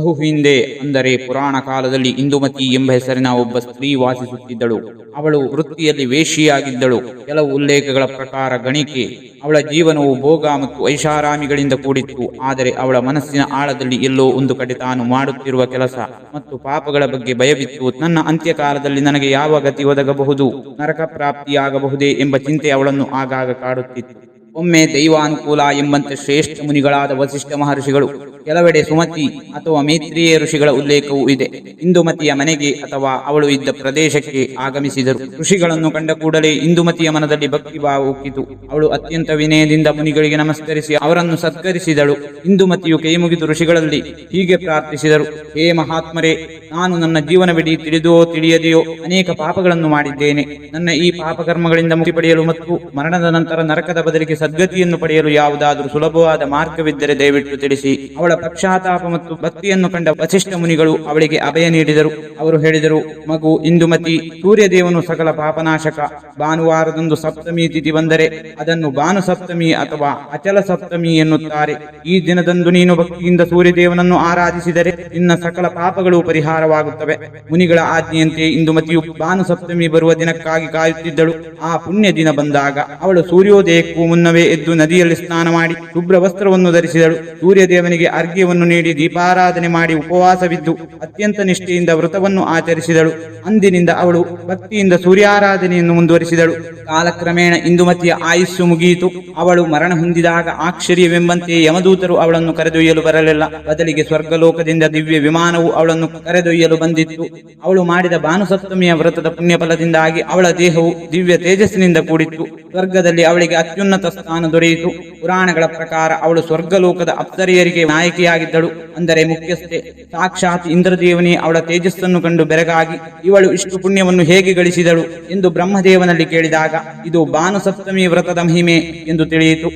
ಬಹು ಹಿಂದೆ ಅಂದರೆ ಪುರಾಣ ಕಾಲದಲ್ಲಿ ಇಂದುಮತಿ ಎಂಬ ಹೆಸರಿನ ಒಬ್ಬ ಸ್ತ್ರೀ ವಾಸಿಸುತ್ತಿದ್ದಳು. ಅವಳು ವೃತ್ತಿಯಲ್ಲಿ ವೇಶ್ಯೆಯಾಗಿದ್ದಳು. ಕೆಲವು ಉಲ್ಲೇಖಗಳ ಪ್ರಕಾರ ಗಣಿಕೆ. ಅವಳ ಜೀವನವು ಭೋಗ ಮತ್ತು ಐಷಾರಾಮಿಗಳಿಂದ ಕೂಡಿತ್ತು. ಆದರೆ ಅವಳ ಮನಸ್ಸಿನ ಆಳದಲ್ಲಿ ಎಲ್ಲೋ ಒಂದು ಕಡೆ ತಾನು ಮಾಡುತ್ತಿರುವ ಕೆಲಸ ಮತ್ತು ಪಾಪಗಳ ಬಗ್ಗೆ ಭಯವಿತ್ತು. ನನ್ನ ಅಂತ್ಯಕಾಲದಲ್ಲಿ ನನಗೆ ಯಾವ ಗತಿ ಒದಗಬಹುದು, ನರಕ ಪ್ರಾಪ್ತಿಯಾಗಬಹುದೇ ಎಂಬ ಚಿಂತೆ ಅವಳನ್ನು ಆಗಾಗ ಕಾಡುತ್ತಿತ್ತು. ಒಮ್ಮೆ ದೈವಾನುಕೂಲ ಎಂಬಂತೆ ಶ್ರೇಷ್ಠ ಮುನಿಗಳಾದ ವಸಿಷ್ಠ ಮಹರ್ಷಿಗಳು, ಕೆಲವೆಡೆ ಸುಮತಿ ಅಥವಾ ಮೈತ್ರಿಯ ಋಷಿಗಳ ಉಲ್ಲೇಖವೂ ಇದೆ, ಇಂದುಮತಿಯ ಮನೆಗೆ ಅಥವಾ ಅವಳು ಇದ್ದ ಪ್ರದೇಶಕ್ಕೆ ಆಗಮಿಸಿದರು. ಋಷಿಗಳನ್ನು ಕಂಡ ಕೂಡಲೇ ಇಂದುಮತಿಯ ಮನದಲ್ಲಿ ಭಕ್ತಿಭಾವ ಉಕ್ಕಿತು. ಅವಳು ಅತ್ಯಂತ ವಿನಯದಿಂದ ಮುನಿಗಳಿಗೆ ನಮಸ್ಕರಿಸಿ ಅವರನ್ನು ಸತ್ಕರಿಸಿದಳು. ಇಂದುಮತಿಯು ಕೈಮುಗಿದು ಋಷಿಗಳಲ್ಲಿ ಹೀಗೆ ಪ್ರಾರ್ಥಿಸಿದರು: ಹೇ ಮಹಾತ್ಮರೇ, ನಾನು ನನ್ನ ಜೀವನವಿಡೀ ತಿಳಿದೋ ತಿಳಿಯದೆಯೋ ಅನೇಕ ಪಾಪಗಳನ್ನು ಮಾಡಿದ್ದೇನೆ. ನನ್ನ ಈ ಪಾಪಕರ್ಮಗಳಿಂದ ಮುಕ್ತಿ ಪಡೆಯಲು ಮತ್ತು ಮರಣದ ನಂತರ ನರಕದ ಬದಲಿಗೆ ಸದ್ಗತಿಯನ್ನು ಪಡೆಯಲು ಯಾವುದಾದರೂ ಸುಲಭವಾದ ಮಾರ್ಗವಿದ್ದರೆ ದಯವಿಟ್ಟು ತಿಳಿಸಿ. ಅವಳ ಪಶ್ಚಾತ್ತಾಪ ಮತ್ತು ಭಕ್ತಿಯನ್ನು ಕಂಡ ವಸಿಷ್ಠ ಮುನಿಗಳು ಅವಳಿಗೆ ಅಭಯ ನೀಡಿದರು. ಅವರು ಹೇಳಿದರು: ಮಗು ಇಂದುಮತಿ, ಸೂರ್ಯದೇವನು ಸಕಲ ಪಾಪನಾಶಕ. ಭಾನುವಾರದಂದು ಸಪ್ತಮಿ ತಿಥಿ ಬಂದರೆ ಅದನ್ನು ಭಾನು ಸಪ್ತಮಿ ಅಥವಾ ಅಚಲ ಸಪ್ತಮಿ ಎನ್ನುತ್ತಾರೆ. ಈ ದಿನದಂದು ನೀನು ಭಕ್ತಿಯಿಂದ ಸೂರ್ಯದೇವನನ್ನು ಆರಾಧಿಸಿದರೆ ನಿನ್ನ ಸಕಲ ಪಾಪಗಳು ಪರಿಹಾರವಾಗುತ್ತವೆ. ಮುನಿಗಳ ಆಜ್ಞೆಯಂತೆ ಇಂದುಮತಿಯು ಭಾನು ಸಪ್ತಮಿ ಬರುವ ದಿನಕ್ಕಾಗಿ ಕಾಯುತ್ತಿದ್ದಳು. ಆ ಪುಣ್ಯ ದಿನ ಬಂದಾಗ ಅವಳು ಸೂರ್ಯೋದಯಕ್ಕೂ ಮುನ್ನವೇ ಎದ್ದು ನದಿಯಲ್ಲಿ ಸ್ನಾನ ಮಾಡಿ ಶುಭ್ರ ವಸ್ತ್ರವನ್ನು ಧರಿಸಿದಳು. ಸೂರ್ಯದೇವನಿಗೆ ಅರ್ಘ್ಯವನ್ನು ನೀಡಿ ದೀಪಾರಾಧನೆ ಮಾಡಿ ಉಪವಾಸವಿದ್ದು ಅತ್ಯಂತ ನಿಷ್ಠೆಯಿಂದ ವ್ರತವನ್ನು ಆಚರಿಸಿದಳು. ಅಂದಿನಿಂದ ಅವಳು ಭಕ್ತಿಯಿಂದ ಸೂರ್ಯಾರಾಧನೆಯನ್ನು ಮುಂದುವರಿಸಿದಳು. ಕಾಲಕ್ರಮೇಣ ಇಂದುಮತಿಯ ಆಯುಸ್ಸು ಮುಗಿಯಿತು. ಅವಳು ಮರಣ ಹೊಂದಿದಾಗ ಆಶ್ಚರ್ಯವೆಂಬಂತೆ ಯಮದೂತರು ಅವಳನ್ನು ಕರೆದೊಯ್ಯಲು ಬರಲಿಲ್ಲ. ಬದಲಿಗೆ ಸ್ವರ್ಗಲೋಕದಿಂದ ದಿವ್ಯ ವಿಮಾನವು ಅವಳನ್ನು ಕರೆದೊಯ್ಯಲು ಬಂದಿತ್ತು. ಅವಳು ಮಾಡಿದ ಭಾನುಸಪ್ತಮಿಯ ವ್ರತದ ಪುಣ್ಯಫಲದಿಂದಾಗಿ ಅವಳ ದೇಹವು ದಿವ್ಯ ತೇಜಸ್ಸಿನಿಂದ ಕೂಡಿತ್ತು. ಸ್ವರ್ಗದಲ್ಲಿ ಅವಳಿಗೆ ಅತ್ಯುನ್ನತ ಸ್ಥಾನ ದೊರೆಯಿತು. ಪುರಾಣಗಳ ಪ್ರಕಾರ ಅವಳು ಸ್ವರ್ಗಲೋಕದ ಅಪ್ಸರೆಯರಿಗೆ ನಾಯಕಿಯಾಗಿದ್ದಳು, ಅಂದರೆ ಮುಖ್ಯಸ್ಥೆ. ಸಾಕ್ಷಾತ್ ಇಂದ್ರದೇವನೇ ಅವಳ ತೇಜಸ್ಸನ್ನು ಕಂಡು ಬೆರಗಾಗಿ ಇವಳು ಇಷ್ಟು ಪುಣ್ಯವನ್ನು ಹೇಗೆ ಗಳಿಸಿದಳು ಎಂದು ಬ್ರಹ್ಮದೇವನಲ್ಲಿ ಕೇಳಿದಾಗ ಇದು ಭಾನುಸಪ್ತಮಿ ವ್ರತದ ಮಹಿಮೆ ಎಂದು ತಿಳಿಯಿತು.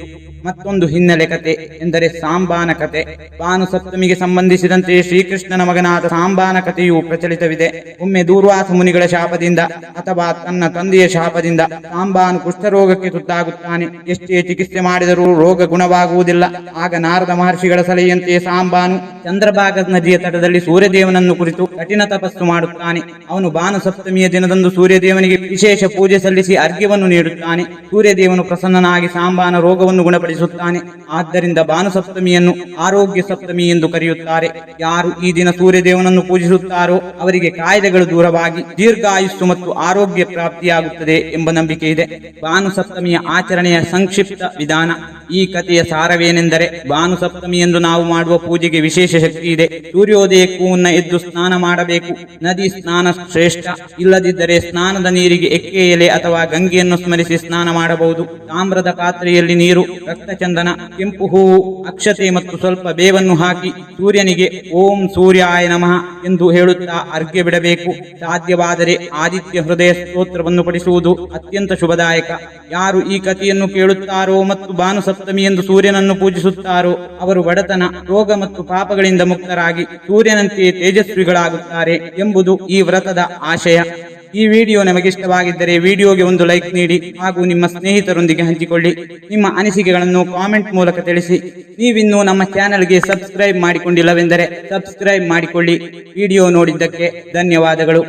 ಮತ್ತೊಂದು ಹಿನ್ನೆಲೆ ಕತೆ ಎಂದರೆ ಸಾಂಬಾನ ಕತೆ. ಭಾನು ಸಪ್ತಮಿಗೆ ಸಂಬಂಧಿಸಿದಂತೆ ಶ್ರೀಕೃಷ್ಣನ ಮಗನಾದ ಸಾಂಬಾನ ಕಥೆಯು ಪ್ರಚಲಿತವಿದೆ. ಒಮ್ಮೆ ದೂರ್ವಾಸ ಮುನಿಗಳ ಶಾಪದಿಂದ ಅಥವಾ ತನ್ನ ತಂದೆಯ ಶಾಪದಿಂದ ಸಾಂಬಾನು ಕುಷ್ಠರೋಗಕ್ಕೆ ತುತ್ತಾಗುತ್ತಾನೆ. ಎಷ್ಟೇ ಚಿಕಿತ್ಸೆ ಮಾಡಿದರೂ ರೋಗ ಗುಣವಾಗುವುದಿಲ್ಲ. ಆಗ ನಾರದ ಮಹರ್ಷಿಗಳ ಸಲಹೆಯಂತೆ ಸಾಂಬಾನು ಚಂದ್ರಭಾಗ ನದಿಯ ತಟದಲ್ಲಿ ಸೂರ್ಯದೇವನನ್ನು ಕುರಿತು ಕಠಿಣ ತಪಸ್ಸು ಮಾಡುತ್ತಾನೆ. ಅವನು ಭಾನು ಸಪ್ತಮಿಯ ದಿನದಂದು ಸೂರ್ಯದೇವನಿಗೆ ವಿಶೇಷ ಪೂಜೆ ಸಲ್ಲಿಸಿ ಅರ್ಘ್ಯವನ್ನು ನೀಡುತ್ತಾನೆ. ಸೂರ್ಯದೇವನು ಪ್ರಸನ್ನನಾಗಿ ಸಾಂಬಾನ ರೋಗವನ್ನು ಗುಣಪಡಿಸುತ್ತಾನೆ. ಆದ್ದರಿಂದ ಭಾನು ಸಪ್ತಮಿಯನ್ನು ಆರೋಗ್ಯ ಸಪ್ತಮಿ ಎಂದು ಕರೆಯುತ್ತಾರೆ. ಯಾರು ಈ ದಿನ ಸೂರ್ಯದೇವನನ್ನು ಪೂಜಿಸುತ್ತಾರೋ ಅವರಿಗೆ ಕಾಯಿಲೆಗಳು ದೂರವಾಗಿ ದೀರ್ಘಾಯುಸ್ಸು ಮತ್ತು ಆರೋಗ್ಯ ಪ್ರಾಪ್ತಿಯಾಗುತ್ತದೆ ಎಂಬ ನಂಬಿಕೆ ಇದೆ. ಭಾನು ಸಪ್ತಮಿಯ ಆಚರಣೆಯ ಸಂಕ್ಷಿಪ್ತ ವಿಧಾನ. ಈ ಕಥೆಯ ಸಾರವೇನೆಂದರೆ, ಭಾನು ಸಪ್ತಮಿ ಎಂದು ನಾವು ಮಾಡುವ ಪೂಜೆಗೆ ವಿಶೇಷ ಶಕ್ತಿ ಇದೆ. ಸೂರ್ಯೋದಯಕ್ಕೂ ಮುನ್ನ ಎದ್ದು ಸ್ನಾನ ಮಾಡಬೇಕು. ನದಿ ಸ್ನಾನ ಶ್ರೇಷ್ಠ. ಇಲ್ಲದಿದ್ದರೆ ಸ್ನಾನದ ನೀರಿಗೆ ಎಕ್ಕೆ ಎಲೆ ಅಥವಾ ಗಂಗೆಯನ್ನು ಸ್ಮರಿಸಿ ಸ್ನಾನ ಮಾಡಬಹುದು. ತಾಮ್ರದ ಪಾತ್ರೆಯಲ್ಲಿ ನೀರು, ರಕ್ತಚಂದನ, ಕೆಂಪು ಹೂವು, ಅಕ್ಷತೆ ಮತ್ತು ಸ್ವಲ್ಪ ಬೇವನ್ನು ಹಾಕಿ ಸೂರ್ಯನಿಗೆ ಓಂ ಸೂರ್ಯಾಯ ನಮಃ ಎಂದು ಹೇಳುತ್ತಾ ಅರ್ಘ್ಯ ಬಿಡಬೇಕು. ಸಾಧ್ಯವಾದರೆ ಆದಿತ್ಯ ಹೃದಯ ಸ್ತೋತ್ರವನ್ನು ಪಡಿಸುವುದು ಅತ್ಯಂತ ಶುಭದಾಯಕ. ಯಾರು ಈ ಕಥೆಯನ್ನು ಕೇಳುತ್ತಾರೋ ಮತ್ತು ಭಾನು ಸಪ್ತಮಿ ಎಂದು ಸೂರ್ಯನನ್ನು ಪೂಜಿಸುತ್ತಾರೋ ಅವರು ಬಡತನ, ರೋಗ ಮತ್ತು ಪಾಪಗಳಿಂದ ಮುಕ್ತರಾಗಿ ಸೂರ್ಯನಂತೆಯೇ ತೇಜಸ್ವಿಗಳಾಗುತ್ತಾರೆ ಎಂಬುದು ಈ ವ್ರತದ ಆಶಯ. ಈ ವಿಡಿಯೋ ನಮಗಿಷ್ಟವಾಗಿದ್ದರೆ ವಿಡಿಯೋಗೆ ಒಂದು ಲೈಕ್ ನೀಡಿ ಹಾಗೂ ನಿಮ್ಮ ಸ್ನೇಹಿತರೊಂದಿಗೆ ಹಂಚಿಕೊಳ್ಳಿ. ನಿಮ್ಮ ಅನಿಸಿಕೆಗಳನ್ನು ಕಾಮೆಂಟ್ ಮೂಲಕ ತಿಳಿಸಿ. ನೀವಿನ್ನೂ ನಮ್ಮ ಚಾನೆಲ್ಗೆ ಸಬ್ಸ್ಕ್ರೈಬ್ ಮಾಡಿಕೊಂಡಿಲ್ಲವೆಂದರೆ ಸಬ್ಸ್ಕ್ರೈಬ್ ಮಾಡಿಕೊಳ್ಳಿ. ವಿಡಿಯೋ ನೋಡಿದ್ದಕ್ಕೆ ಧನ್ಯವಾದಗಳು.